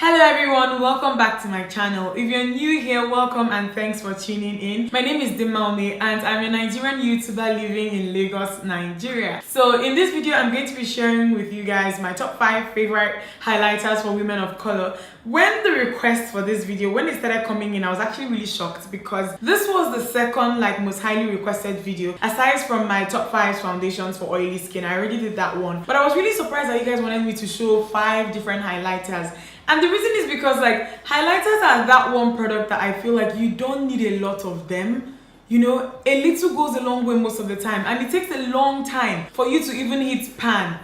Hello everyone, welcome back to my channel. If you're new here, welcome and thanks for tuning in. My name is Dimaume and I'm a Nigerian YouTuber living in Lagos, Nigeria. So in this video, I'm going to be sharing with you guys my top 5 favorite highlighters for women of color. When the request for this video, when it started coming in, I was actually really shocked because this was the second most highly requested video. Aside from my top 5 foundations for oily skin, I already did that one. But I was really surprised that you guys wanted me to show 5 different highlighters. And the reason is because highlighters are that one product that I feel like you don't need a lot of them. You know, a little goes a long way most of the time, and it takes a long time for you to even hit pan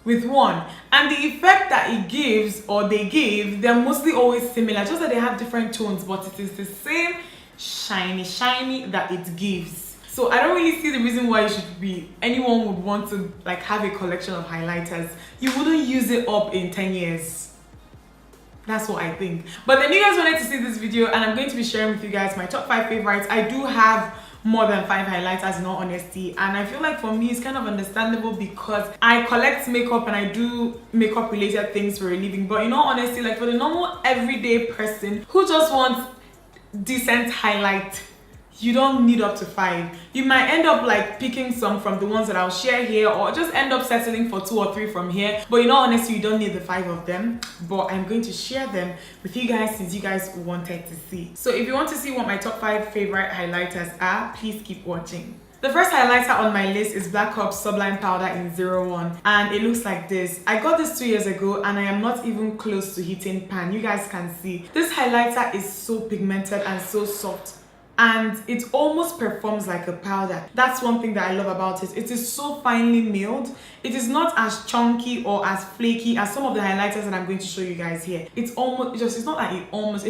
with one. And the effect that it gives, or they give, they're mostly always similar, just that they have different tones, but it is the same shiny that it gives. So I don't really see the reason why anyone would want to have a collection of highlighters. You wouldn't use it up in 10 years. That's what I think. But then you guys wanted to see this video, and I'm going to be sharing with you guys my top 5 favorites. I do have more than 5 highlighters in all honesty, and I feel like for me it's kind of understandable because I collect makeup and I do makeup related things for a living. But in all honesty, for the normal everyday person who just wants decent highlight, you don't need up to 5. You might end up picking some from the ones that I'll share here, or just end up settling for 2 or 3 from here. But in all honesty, you don't need the 5 of them. But I'm going to share them with you guys since you guys wanted to see. So if you want to see what my top 5 favorite highlighters are, please keep watching. The first highlighter on my list is Black Ops Sublime Powder in 01, and it looks like this. I got this 2 years ago and I am not even close to hitting pan. You guys can see. This highlighter is so pigmented and so soft, and it almost performs like a powder. That's one thing that I love about it. It is so finely milled. It is not as chunky or as flaky as some of the highlighters that I'm going to show you guys here. It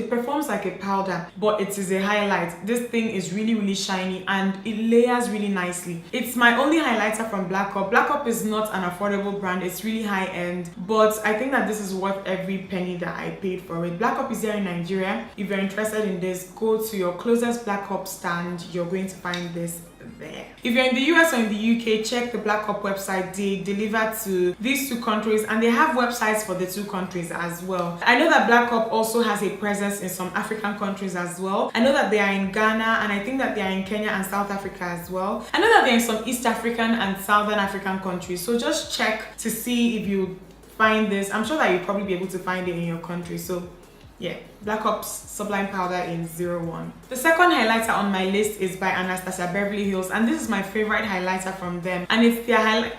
performs like a powder, but it is a highlight. This thing is really shiny and it layers really nicely. It's my only highlighter from Black Ops. Black Ops is not an affordable brand. It's really high end, but I think that this is worth every penny that I paid for it. Black Ops is here in Nigeria. If you're interested in this, go to your closest Black Ops stand. You're going to find this there. If you're in the US or in the UK, check the Black Ops website. They deliver to these 2 countries, and they have websites for the 2 countries as well. I know that Black Ops also has a presence in some African countries as well. I know that they are in Ghana, and I think that they are in Kenya and South Africa as well. I know that they're in some East African and Southern African countries, so just check to see if you find this. I'm sure that you'll probably be able to find it in your country. So yeah, Black Ops Sublime Powder in 01. The second highlighter on my list is by Anastasia Beverly Hills, and this is my favorite highlighter from them, and it's their highlight.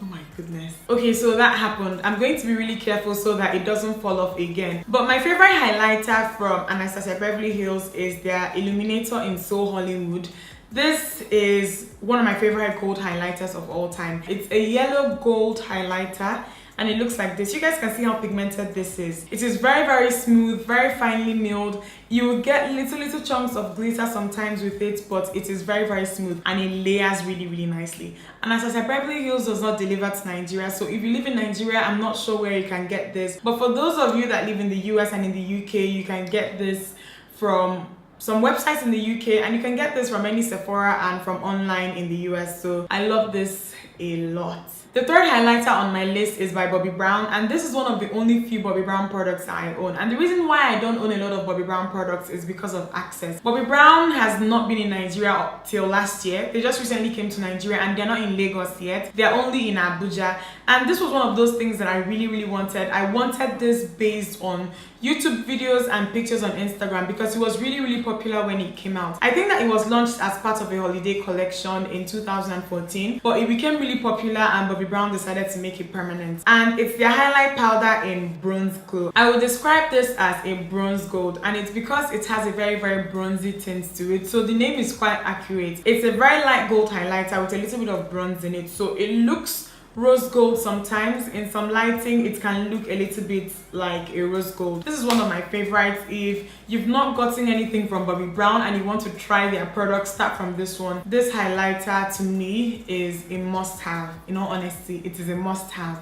Oh my goodness. Okay, so that happened. I'm going to be really careful so that it doesn't fall off again. But my favorite highlighter from Anastasia Beverly Hills is their Illuminator in So Hollywood. This is one of my favorite gold highlighters of all time. It's a yellow gold highlighter, and it looks like this. You guys can see how pigmented this is. It is very smooth, very finely milled. You will get little chunks of glitter sometimes with it, but it is very smooth, and it layers really nicely. And as I said, Beverly Hills does not deliver to Nigeria, so if you live in Nigeria, I'm not sure where you can get this. But for those of you that live in the US and in the UK, you can get this from some websites in the UK, and you can get this from any Sephora and from online in the US. So I love this a lot. The third highlighter on my list is by Bobbi Brown, and this is one of the only few Bobbi Brown products that I own. And the reason why I don't own a lot of Bobbi Brown products is because of access. Bobbi Brown has not been in Nigeria up till last year. They just recently came to Nigeria, and they're not in Lagos yet. They're only in Abuja. And this was one of those things that I really wanted. I wanted this based on YouTube videos and pictures on Instagram because it was really popular when it came out. I think that it was launched as part of a holiday collection in 2014, but it became really popular and Bobbi Brown decided to make it permanent. And it's their highlight powder in Bronze Glow. I would describe this as a bronze gold, and it's because it has a very bronzy tint to it, so the name is quite accurate. It's a very light gold highlighter with a little bit of bronze in it, so it looks rose gold sometimes. In some lighting it can look a little bit like a rose gold. This is one of my favorites. If you've not gotten anything from Bobbi Brown and you want to try their products, start from this one. This highlighter to me is a must-have. In all honesty, it is a must-have.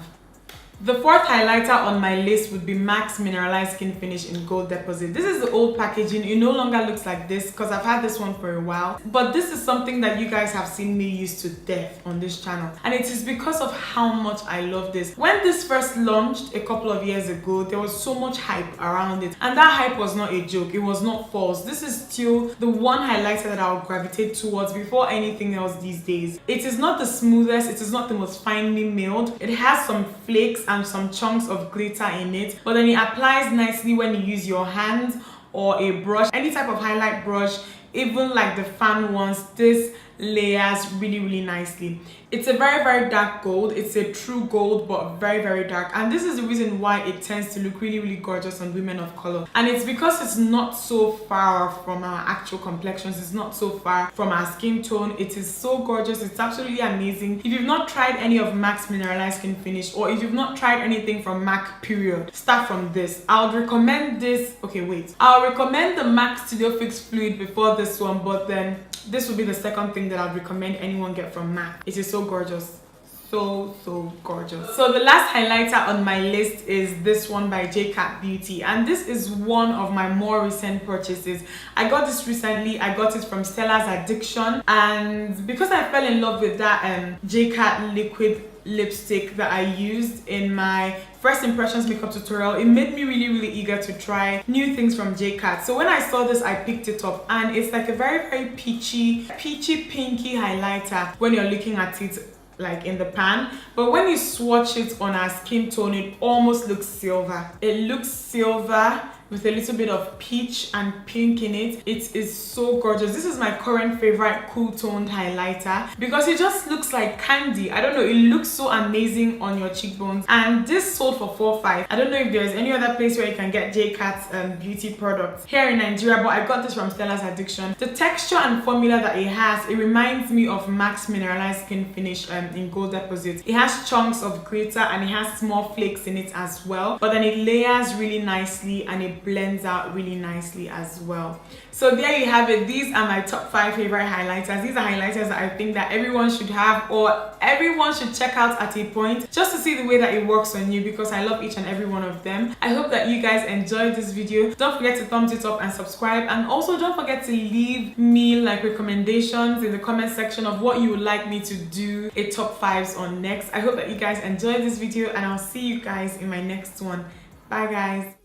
The fourth highlighter on my list would be MAC's Mineralized Skin Finish in Gold Deposit. This is the old packaging. It no longer looks like this because I've had this one for a while. But this is something that you guys have seen me use to death on this channel. And it is because of how much I love this. When this first launched a couple of years ago, there was so much hype around it. And that hype was not a joke. It was not false. This is still the one highlighter that I'll gravitate towards before anything else these days. It is not the smoothest. It is not the most finely milled. It has some flakes and some chunks of glitter in it, but then it applies nicely when you use your hands or a brush, any type of highlight brush, even like the fan ones. This layers really nicely. It's a very dark gold. It's a true gold, but very dark, and this is the reason why it tends to look really gorgeous on women of color. And it's because it's not so far from our actual complexions. It's not so far from our skin tone. It is so gorgeous. It's absolutely amazing. If you've not tried any of MAC's Mineralized Skin Finish, or if you've not tried anything from MAC period, start from this. I would recommend this. Okay, wait, I'll recommend the MAC Studio Fix Fluid before this one, but then this would be the second thing that I'd recommend anyone get from MAC. It is so gorgeous. So gorgeous. So the last highlighter on my list is this one by JCat Beauty, and this is one of my more recent purchases. I got this recently. I got it from Stella's Addiction, and because I fell in love with that JCat liquid lipstick that I used in my first impressions makeup tutorial, it made me really eager to try new things from JCat. So when I saw this, I picked it up, and it's like a very peachy pinky highlighter when you're looking at it like in the pan, but when you swatch it on our skin tone, it almost looks silver. It looks silver with a little bit of peach and pink in it. It is so gorgeous. This is my current favorite cool toned highlighter because it just looks like candy. I don't know, it looks so amazing on your cheekbones. And this sold for $4.5. I don't know if there's any other place where you can get JCat's beauty products here in Nigeria, but I got this from Stella's Addiction. The texture and formula that it has, it reminds me of MAC's Mineralized Skin Finish in Gold Deposit. It has chunks of glitter and it has small flakes in it as well, but then it layers really nicely and it blends out really nicely as well. So there you have it. These are my top 5 favorite highlighters. These are highlighters that I think that everyone should have, or everyone should check out at a point, just to see the way that it works on you, because I love each and every one of them. I hope that you guys enjoyed this video. Don't forget to thumbs it up and subscribe, and also don't forget to leave me like recommendations in the comment section of what you would like me to do a top 5s on next. I hope that you guys enjoyed this video, and I'll see you guys in my next one. Bye guys.